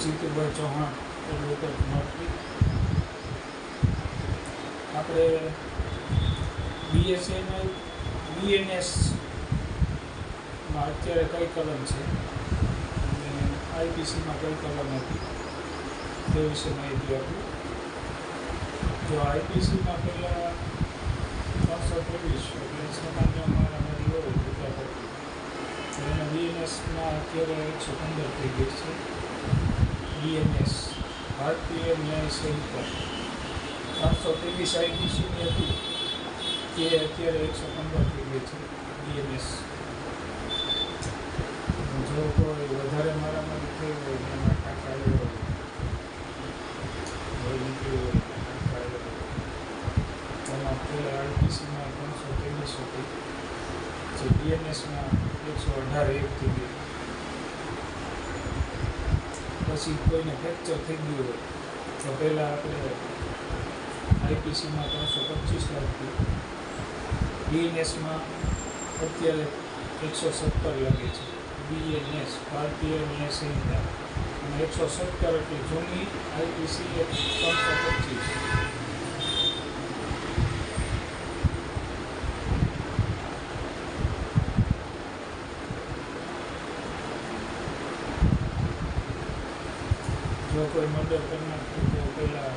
Jitubhai Chauhan advocate notary. આપણે BSNL BNSમાં અત્યારે કઈ કલમ છે અને IPCમાં કઈ કલમ હતી તે વિશે માહિતી આપું. જો IPCમાં પહેલાં 323 એટલે સામાન્ય મારામારી હોય પૂજા કરતી, અને BNSમાં અત્યારે 115 થઈ ગઈ છે. BNS ભારતીય ન્યાય સંહિતા 323 IPCની હતી તે અત્યારે 115 થઈ ગઈ છે BNS. જો કોઈ વધારે મારામારી થઈ હોય એમાં ટાંકા આવ્યો હોય નીકળી હોય ટાંકા આવ્યો એમાં પહેલાં IPCમાં 323 હતી, જે BNSમાં 118 થઈ ગઈ. પછી કોઈને ફ્રેક્ચર થઈ ગયું હોય તો પહેલાં આપણે IPCમાં 325 લાગતી, BNSમાં અત્યારે 117 લાગે છે. BNS ભારતીય ન્યાય સંહિતા અને 117 એટલે જૂની IPC 325. જો કોઈ મર્ડર કરી નાખ્યું તો પહેલાં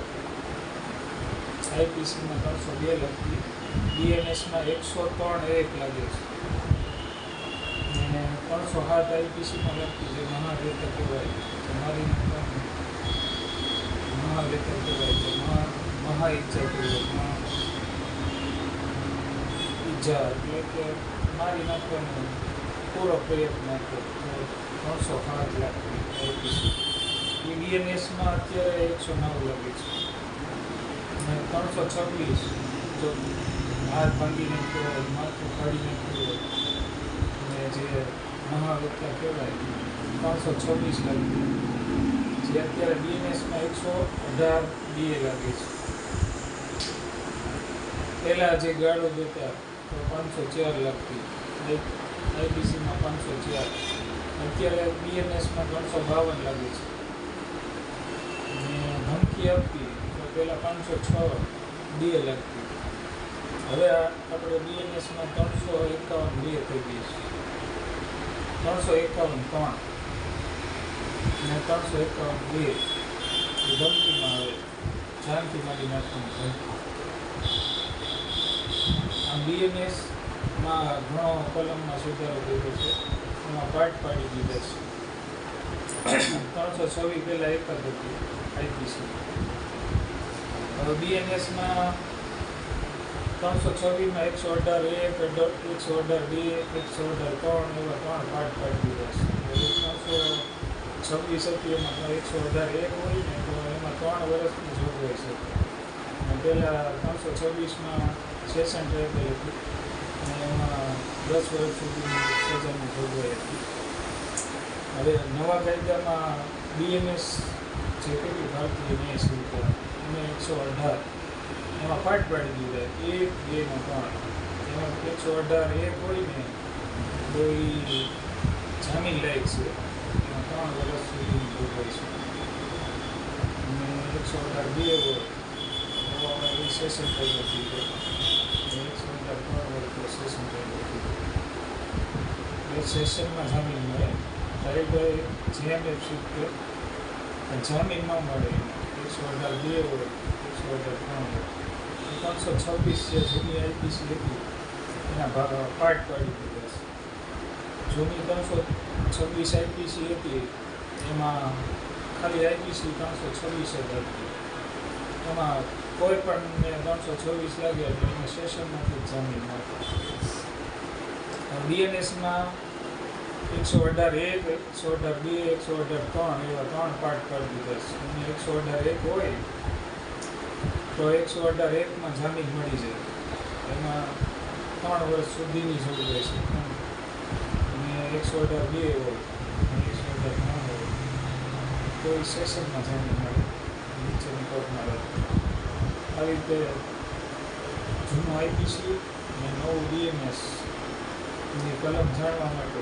IPCમાં 302 લખતી, BNSમાં 103 લાગે છે અને 307 IPCમાં લખતી જે મહાવેતર કહેવાય છે. મારી મહાવેતર કહેવાય છે, મહા ઈચ્છા કહેવાય. ઈચ્છા એટલે કે મારી નાખવાનો પૂરો પ્રયત્ન હતો, 307 લાગતી IPC. BNSમાં અત્યારે 109 લાગે છે અને 326 જો હાથ ભાંગી નાખ્યો હોય, માથું કાઢી નાખ્યું હોય અને જે મહાવત્તા કહેવાય 326 લાગે, જે અત્યારે BNSમાં 118 DA લાગે છે. પહેલાં જે ગાળો દેતા તો 504 લાગતી, IPCમાં 504, અત્યારે BNSમાં 352 લાગે છે. ધમકી આપતી તો પહેલાં 506 DA લાગતી, હવે આપણે BNSમાં 351 DA થઈ ગઈ છે. 351 અને 351 DA ધમકીમાં આવે, જાનથી મારી નાખવાની ધમકી. આ BNSમાં ઘણો કલમમાં સુધારો કર્યો છે, એમાં પાર્ટ પાડી દીધા છે. 326 પહેલાં એક જ હતી IPC. હવે BNSમાં 326માં 118 118 118 એવા 3 પાર્ટ પાડી દીધા છે. 326 હતી એમાં 118 હોય ને તો એમાં 3 વર્ષની જોગવાઈ છે. અને પહેલાં 326માં સેશન ટ્રાયલ હતી અને એમાં 10 વર્ષ સુધીની સજાની જોગવાઈ હતી. હવે નવા કાયદામાં BNS જે કેટલી ભારતીય ન્યાય સંહિતા એને 118 એમાં પાર્ટ પાડી દીધા, 1, 2 ને 3. એમાં 118 એક હોય ને તો એ જામીન લાયક છે, એમાં 3 વર્ષ સુધીની જોગવાઈ છે. અને 118 2 હોય તો એ સેશન ટ્રાયલ હતી, 118 3 વર્ષ તો સેશન ટ્રાયલ હતી. એ સેશનમાં જામીન મળે, ટ્રાયલ JMF શીખે જામીન ન મળે. 118 2 હોય, 118 3 હોય, 326 જે જૂની IPC હતી એના પાર્ટ પાડી દીધા છે. જૂની 326 IPC હતી એમાં ખાલી IPC 326 જ હતી, એમાં કોઈ પણ 326 લાગે એટલે એને સેશનમાંથી જામીન મળે. BNSમાં 118 1, 118 2, 118 3 એવા 3 પાર્ટ પાડી દીધા છે. અને 118 હોય તો 118 માં જામીન મળી જાય, એમાં 3 વર્ષ સુધીની જોગવાઈ છે. અને 118 2 હોય અને 118 3 હોય તો એ સેશનમાં જામીન મળે, નીચેની કોર્ટમાં રહે. આવી રીતે જૂનું IPC અને નવું BNS ની કલમ જાણવા માટે